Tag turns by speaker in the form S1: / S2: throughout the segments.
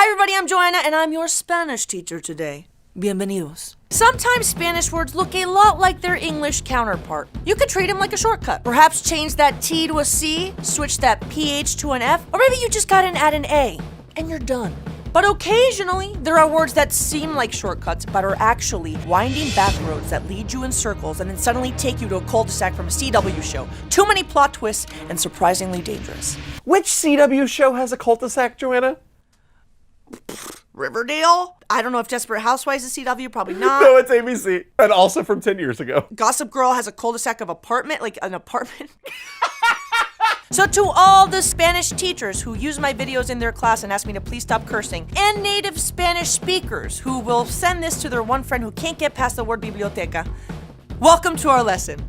S1: Hi everybody, I'm Joanna and I'm your Spanish teacher today. Bienvenidos. Sometimes Spanish words look a lot like their English counterpart. You could treat them like a shortcut. Perhaps change that T to a C, switch that PH to an F, or maybe you just got in at an A, and you're done. But occasionally, there are words that seem like shortcuts, but are actually winding back roads that lead you in circles and then suddenly take you to a cul-de-sac from a CW show. Too many plot twists and surprisingly dangerous.
S2: Which CW show has a cul-de-sac, Joanna?
S1: Riverdale? I don't know if Desperate Housewives is CW, probably not.
S2: No, it's ABC. And also from 10 years ago.
S1: Gossip Girl has a cul-de-sac of apartment, like an apartment. So to all the Spanish teachers who use my videos in their class and ask me to please stop cursing, and native Spanish speakers who will send this to their one friend who can't get past the word biblioteca, welcome to our lesson.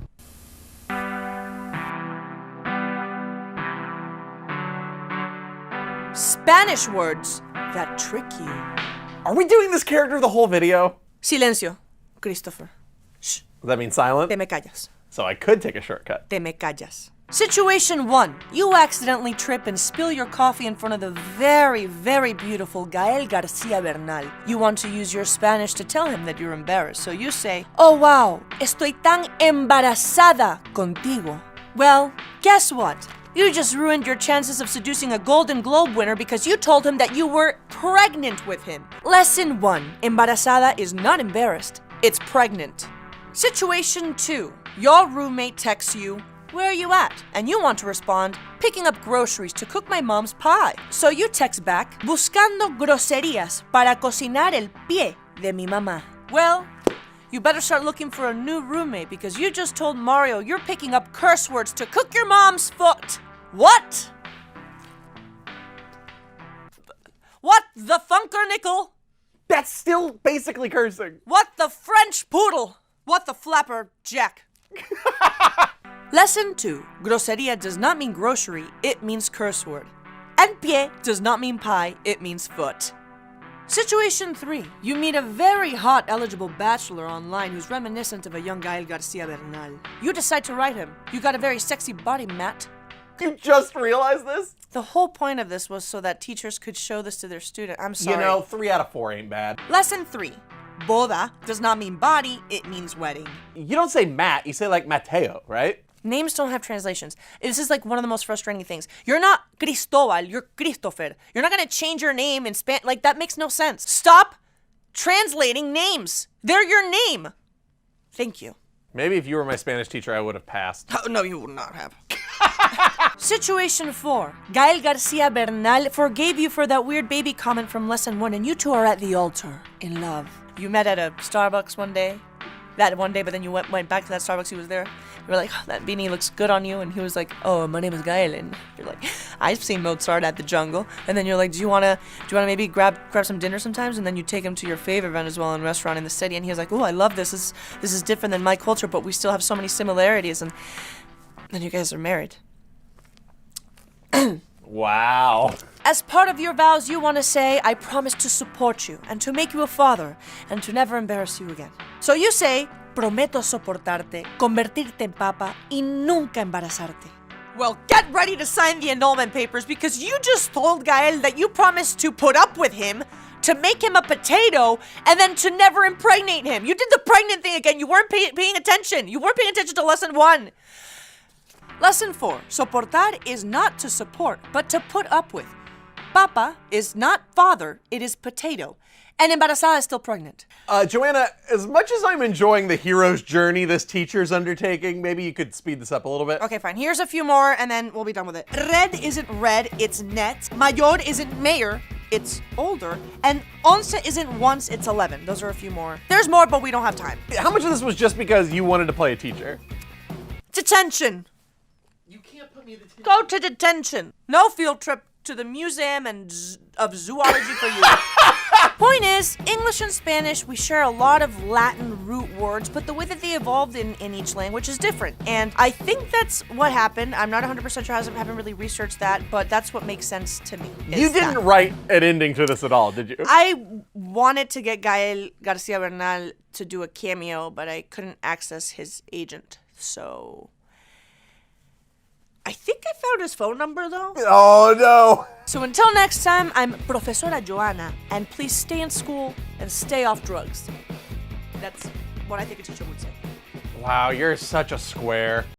S1: Spanish words that trick you.
S2: Are we doing this character the whole video?
S1: Silencio, Christopher. Shh.
S2: Does that mean silent?
S1: Te me callas.
S2: So I could take a shortcut.
S1: Te me callas. Situation 1. You accidentally trip and spill your coffee in front of the very, very beautiful Gael García Bernal. You want to use your Spanish to tell him that you're embarrassed, so you say, "Oh wow, estoy tan embarazada contigo." Well, guess what? You just ruined your chances of seducing a Golden Globe winner because you told him that you were pregnant with him. Lesson 1. Embarazada is not embarrassed, it's pregnant. Situation 2. Your roommate texts you, "Where are you at?" And you want to respond, "Picking up groceries to cook my mom's pie." So you text back, "Buscando groserías para cocinar el pie de mi mamá." Well, you better start looking for a new roommate because you just told Mario you're picking up curse words to cook your mom's foot. What? What the funkernickel?
S2: That's still basically cursing.
S1: What the French poodle? What the flapper jack? Lesson 2. Grosería does not mean grocery, it means curse word. And pie does not mean pie, it means foot. Situation 3. You meet a very hot eligible bachelor online who's reminiscent of a young Gael García Bernal. You decide to write him. You got a very sexy body, Matt.
S2: You just realized this?
S1: The whole point of this was so that teachers could show this to their student. I'm sorry.
S2: You know, 3 out of 4 ain't bad.
S1: Lesson 3. BODA does not mean body, it means wedding.
S2: You don't say Matt, you say like Mateo, right?
S1: Names don't have translations. This is like one of the most frustrating things. You're not Cristobal, you're Christopher. You're not gonna change your name in Spanish. Like, that makes no sense. Stop translating names. They're your name. Thank you.
S2: Maybe if you were my Spanish teacher, I would have passed.
S1: Oh, no, you would not have. Situation 4. Gael García Bernal forgave you for that weird baby comment from lesson 1, and you two are at the altar in love. You met at a Starbucks one day. That one day, but then you went back to that Starbucks, he was there. You were like, "Oh, that beanie looks good on you." And he was like, "Oh, my name is Gael." And you're like, "I've seen Mozart at the Jungle." And then you're like, do you wanna maybe grab some dinner sometimes? And then you take him to your favorite Venezuelan restaurant in the city, and he was like, "Oh, I love this. This is different than my culture, but we still have so many similarities." And then you guys are married.
S2: Wow.
S1: As part of your vows, you want to say, "I promise to support you and to make you a father and to never embarrass you again." So you say, "Prometo soportarte, convertirte en papa y nunca embarazarte." Well, get ready to sign the annulment papers because you just told Gael that you promised to put up with him, to make him a potato, and then to never impregnate him. You did the pregnant thing again. You weren't paying attention. You weren't paying attention to lesson 1. Lesson 4. Soportar is not to support, but to put up with. Papa is not father, it is potato. And embarazada is still pregnant.
S2: Joanna, as much as I'm enjoying the hero's journey this teacher's undertaking, maybe you could speed this up a little bit.
S1: Okay, fine. Here's a few more, and then we'll be done with it. Red isn't red, it's net. Mayor isn't mayor, it's older. And once isn't once, it's 11. Those are a few more. There's more, but we don't have time.
S2: How much of this was just because you wanted to play a teacher?
S1: Detention.
S2: You can't put me in detention.
S1: Go to detention. No field trip to the museum of zoology for you. Point is, English and Spanish, we share a lot of Latin root words, but the way that they evolved in each language is different. And I think that's what happened. I'm not 100% sure, I haven't really researched that, but that's what makes sense to me.
S2: You didn't write an ending to this at all, did you?
S1: I wanted to get Gael García Bernal to do a cameo, but I couldn't access his agent, so I think I found his phone number, though.
S2: Oh, no.
S1: So until next time, I'm Profesora Joanna, and please stay in school and stay off drugs. That's what I think a teacher would say.
S2: Wow, you're such a square.